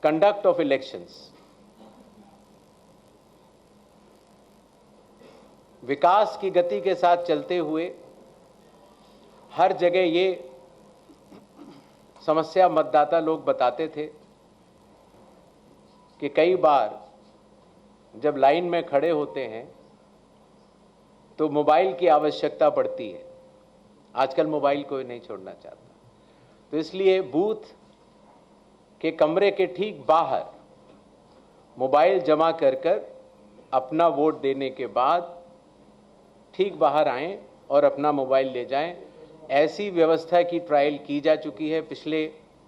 conduct of elections. विकास की गति के साथ चलते हुए हर जगह ये समस्या मतदाता लोग बताते थे कि कई बार जब लाइन में खड़े होते हैं तो मोबाइल की आवश्यकता पड़ती है। आजकल मोबाइल कोई नहीं छोड़ना चाहता, तो इसलिए बूथ के कमरे के ठीक बाहर मोबाइल जमा कर अपना वोट देने के बाद ठीक बाहर आएं और अपना मोबाइल ले जाएं। ऐसी व्यवस्था की ट्रायल की जा चुकी है पिछले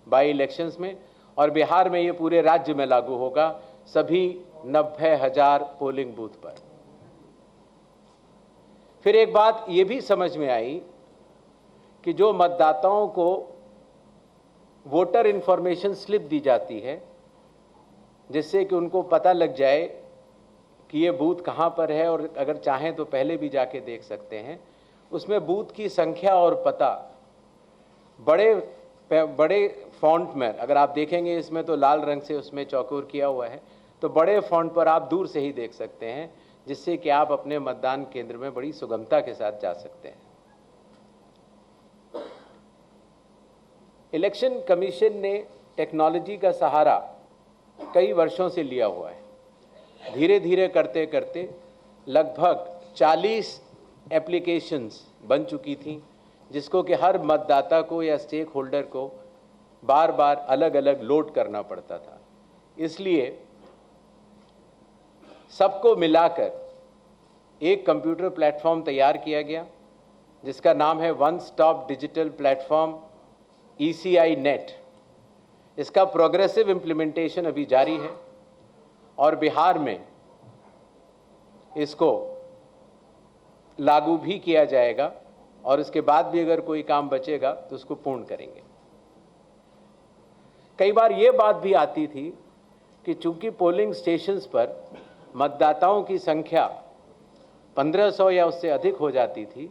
बाई इलेक्शंस में, और बिहार में ये पूरे राज्य में लागू होगा, सभी 90,000 पोलिंग बूथ पर। फिर एक बात ये भी समझ में आई कि जो मतदाताओं को वोटर इंफॉर्मेशन स्लिप दी जाती है, जिससे कि उनको पता लग जाए कि ये बूथ कहाँ पर है, और अगर चाहें तो पहले भी जाके देख सकते हैं, उसमें बूथ की संख्या और पता बड़े फॉन्ट में, अगर आप देखेंगे इसमें तो लाल रंग से उसमें चौकोर किया हुआ है, तो बड़े फॉन्ट पर आप दूर से ही देख सकते हैं, जिससे कि आप अपने मतदान केंद्र में बड़ी सुगमता के साथ जा सकते हैं। इलेक्शन कमीशन ने टेक्नोलॉजी का सहारा कई वर्षों से लिया हुआ है। धीरे धीरे करते करते लगभग 40 एप्लीकेशंस बन चुकी थी, जिसको कि हर मतदाता को या स्टेक होल्डर को बार बार अलग अलग लोड करना पड़ता था। इसलिए सबको मिलाकर एक कंप्यूटर प्लेटफॉर्म तैयार किया गया, जिसका नाम है one stop digital platform ECI net. इसका प्रोग्रेसिव इम्प्लीमेंटेशन अभी जारी है और बिहार में इसको लागू भी किया जाएगा, और इसके बाद भी अगर कोई काम बचेगा तो उसको पूर्ण करेंगे। कई बार ये बात भी आती थी कि चूंकि पोलिंग स्टेशंस पर मतदाताओं की संख्या 1500 या उससे अधिक हो जाती थी,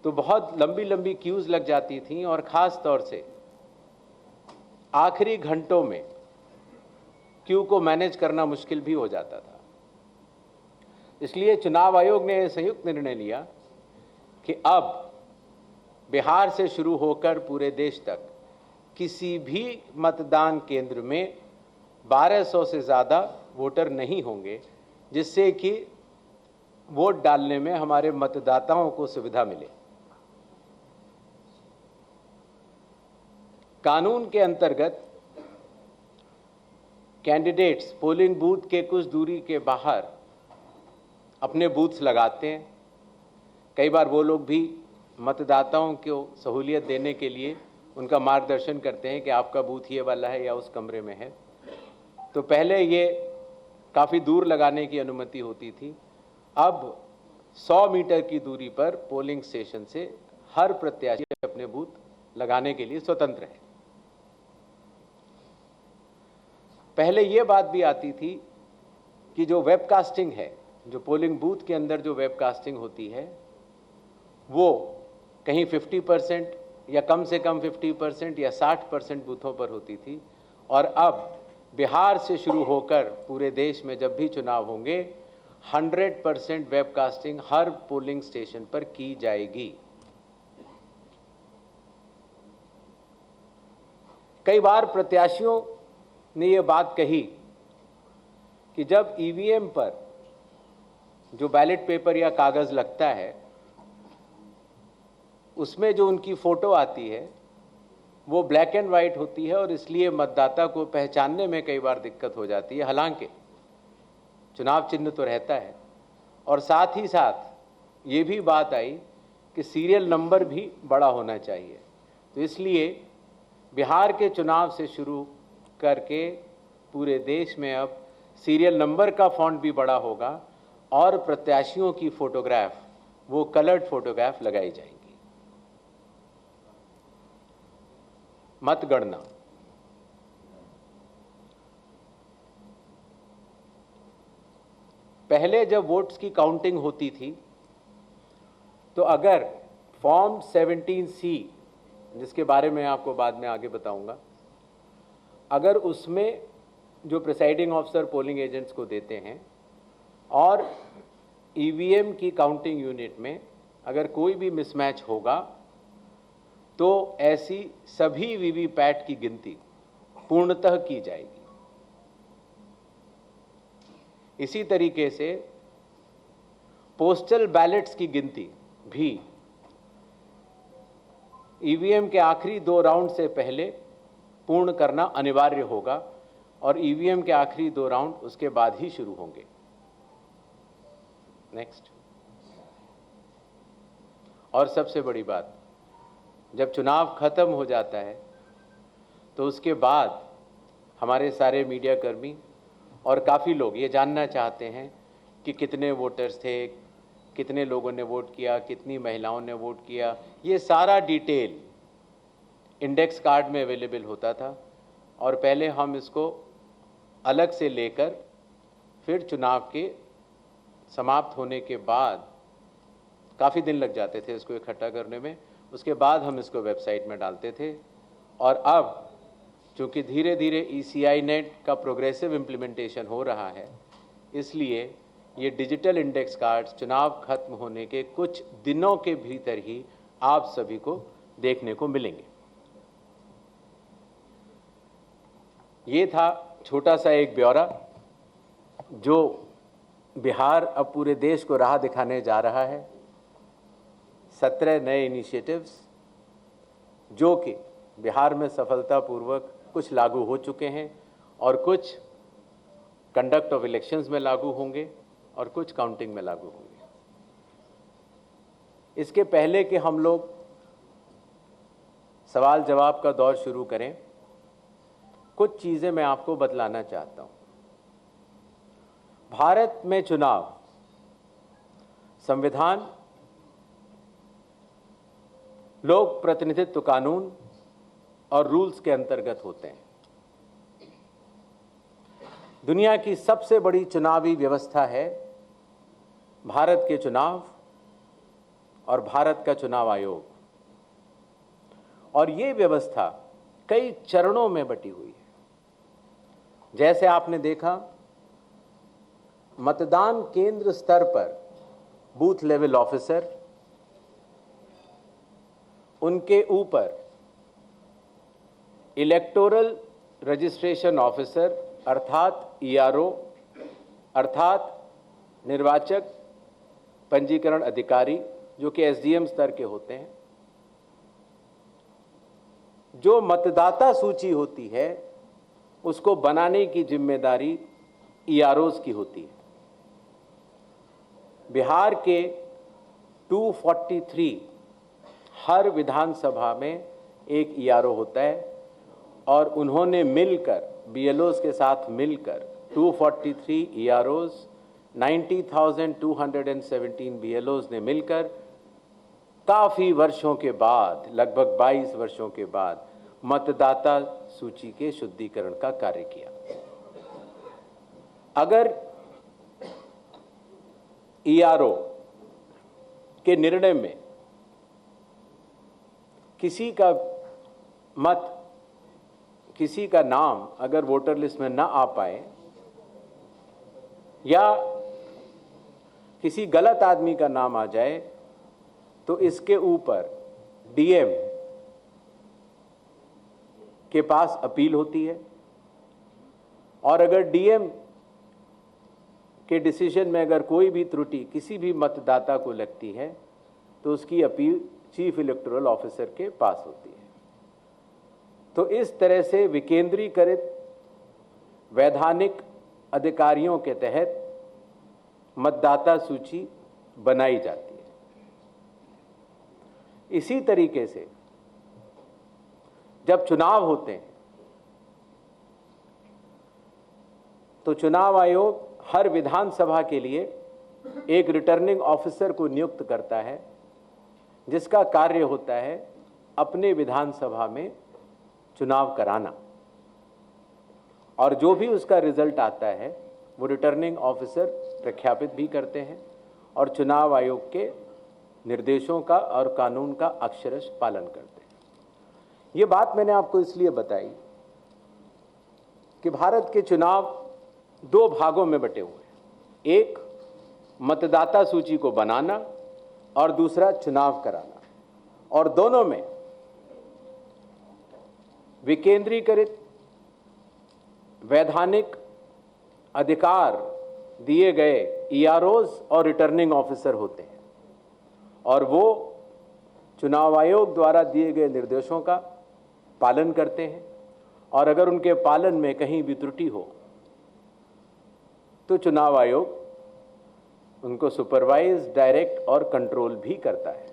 तो बहुत लंबी लंबी क्यूज लग जाती थी, और ख़ास तौर से आखिरी घंटों में क्यू को मैनेज करना मुश्किल भी हो जाता था। इसलिए चुनाव आयोग ने संयुक्त निर्णय लिया कि अब बिहार से शुरू होकर पूरे देश तक किसी भी मतदान केंद्र में 1200 से ज़्यादा वोटर नहीं होंगे, जिससे कि वोट डालने में हमारे मतदाताओं को सुविधा मिले। कानून के अंतर्गत कैंडिडेट्स पोलिंग बूथ के कुछ दूरी के बाहर अपने बूथ्स लगाते हैं। कई बार वो लोग भी मतदाताओं को सहूलियत देने के लिए उनका मार्गदर्शन करते हैं कि आपका बूथ ये वाला है या उस कमरे में है। तो पहले ये काफ़ी दूर लगाने की अनुमति होती थी, अब 100 मीटर की दूरी पर पोलिंग स्टेशन से हर प्रत्याशी अपने बूथ लगाने के लिए स्वतंत्र है। पहले ये बात भी आती थी कि जो वेबकास्टिंग है, जो पोलिंग बूथ के अंदर जो वेबकास्टिंग होती है, वो कहीं 50% या कम से कम 50% या 60% बूथों पर होती थी, और अब बिहार से शुरू होकर पूरे देश में जब भी चुनाव होंगे 100% वेबकास्टिंग हर पोलिंग स्टेशन पर की जाएगी। कई बार प्रत्याशियों ने ये बात कही कि जब ईवीएम पर जो बैलेट पेपर या कागज़ लगता है, उसमें जो उनकी फ़ोटो आती है वो ब्लैक एंड वाइट होती है, और इसलिए मतदाता को पहचानने में कई बार दिक्कत हो जाती है। हालांकि चुनाव चिन्ह तो रहता है, और साथ ही साथ ये भी बात आई कि सीरियल नंबर भी बड़ा होना चाहिए। तो इसलिए बिहार के चुनाव से शुरू करके पूरे देश में अब सीरियल नंबर का फॉन्ट भी बड़ा होगा, और प्रत्याशियों की फ़ोटोग्राफ वो कलर्ड फोटोग्राफ लगाई जाएंगी। मतगणना पहले जब वोट्स की काउंटिंग होती थी, तो अगर फॉर्म 17C, जिसके बारे में आपको बाद में आगे बताऊंगा, अगर उसमें जो प्रिसाइडिंग ऑफिसर पोलिंग एजेंट्स को देते हैं और ईवीएम की काउंटिंग यूनिट में अगर कोई भी मिसमैच होगा तो ऐसी सभी वीवीपैट की गिनती पूर्णतः की जाएगी। इसी तरीके से पोस्टल बैलेट्स की गिनती भी ईवीएम के आखिरी 2 राउंड से पहले पूर्ण करना अनिवार्य होगा और ईवीएम के आखिरी 2 राउंड उसके बाद ही शुरू होंगे। नेक्स्ट। और सबसे बड़ी बात, जब चुनाव खत्म हो जाता है तो उसके बाद हमारे सारे मीडिया कर्मी और काफ़ी लोग ये जानना चाहते हैं कि कितने वोटर्स थे, कितने लोगों ने वोट किया, कितनी महिलाओं ने वोट किया। ये सारा डिटेल इंडेक्स कार्ड में अवेलेबल होता था और पहले हम इसको अलग से लेकर फिर चुनाव के समाप्त होने के बाद काफ़ी दिन लग जाते थे इसको इकट्ठा करने में, उसके बाद हम इसको वेबसाइट में डालते थे। और अब चूँकि धीरे धीरे ECI नेट का प्रोग्रेसिव इम्प्लीमेंटेशन हो रहा है, इसलिए ये डिजिटल इंडेक्स कार्ड्स चुनाव खत्म होने के कुछ दिनों के भीतर ही आप सभी को देखने को मिलेंगे। ये था छोटा सा एक ब्यौरा जो बिहार अब पूरे देश को राह दिखाने जा रहा है। 17 नए इनिशिएटिव्स जो कि बिहार में सफलतापूर्वक कुछ लागू हो चुके हैं और कुछ कंडक्ट ऑफ इलेक्शंस में लागू होंगे और कुछ काउंटिंग में लागू होंगे। इसके पहले कि हम लोग सवाल जवाब का दौर शुरू करें, कुछ चीज़ें मैं आपको बतलाना चाहता हूं। भारत में चुनाव संविधान, लोक प्रतिनिधित्व कानून और रूल्स के अंतर्गत होते हैं। दुनिया की सबसे बड़ी चुनावी व्यवस्था है भारत के चुनाव और भारत का चुनाव आयोग, और ये व्यवस्था कई चरणों में बटी हुई है। जैसे आपने देखा, मतदान केंद्र स्तर पर बूथ लेवल ऑफिसर, उनके ऊपर इलेक्टोरल रजिस्ट्रेशन ऑफिसर अर्थात ERO अर्थात निर्वाचक पंजीकरण अधिकारी, जो कि SDM स्तर के होते हैं। जो मतदाता सूची होती है उसको बनाने की जिम्मेदारी EROs की होती है। बिहार के 243 हर विधानसभा में एक ERO होता है और उन्होंने मिलकर BLOs के साथ मिलकर 243 EROs, 90,217 BLOs ने मिलकर काफ़ी वर्षों के बाद, लगभग 22 वर्षों के बाद मतदाता सूची के शुद्धिकरण का कार्य किया। अगर ERO के निर्णय में किसी का मत, किसी का नाम अगर वोटर लिस्ट में ना आ पाए या किसी गलत आदमी का नाम आ जाए तो इसके ऊपर DM के पास अपील होती है और अगर DM के डिसीजन में अगर कोई भी त्रुटि किसी भी मतदाता को लगती है तो उसकी अपील चीफ इलेक्टोरल ऑफिसर के पास होती है। तो इस तरह से विकेंद्रीकृत वैधानिक अधिकारियों के तहत मतदाता सूची बनाई जाती है। इसी तरीके से जब चुनाव होते हैं तो चुनाव आयोग हर विधानसभा के लिए एक रिटर्निंग ऑफिसर को नियुक्त करता है, जिसका कार्य होता है अपने विधानसभा में चुनाव कराना, और जो भी उसका रिजल्ट आता है वो रिटर्निंग ऑफिसर प्रख्यापित भी करते हैं और चुनाव आयोग के निर्देशों का और कानून का अक्षरशः पालन करते हैं। ये बात मैंने आपको इसलिए बताई कि भारत के चुनाव दो भागों में बटे हुए हैं। एक मतदाता सूची को बनाना और दूसरा चुनाव कराना, और दोनों में विकेंद्रीकृत वैधानिक अधिकार दिए गए ईआरओज और रिटर्निंग ऑफिसर होते हैं, और वो चुनाव आयोग द्वारा दिए गए निर्देशों का पालन करते हैं, और अगर उनके पालन में कहीं भी त्रुटि हो तो चुनाव आयोग उनको सुपरवाइज, डायरेक्ट और कंट्रोल भी करता है।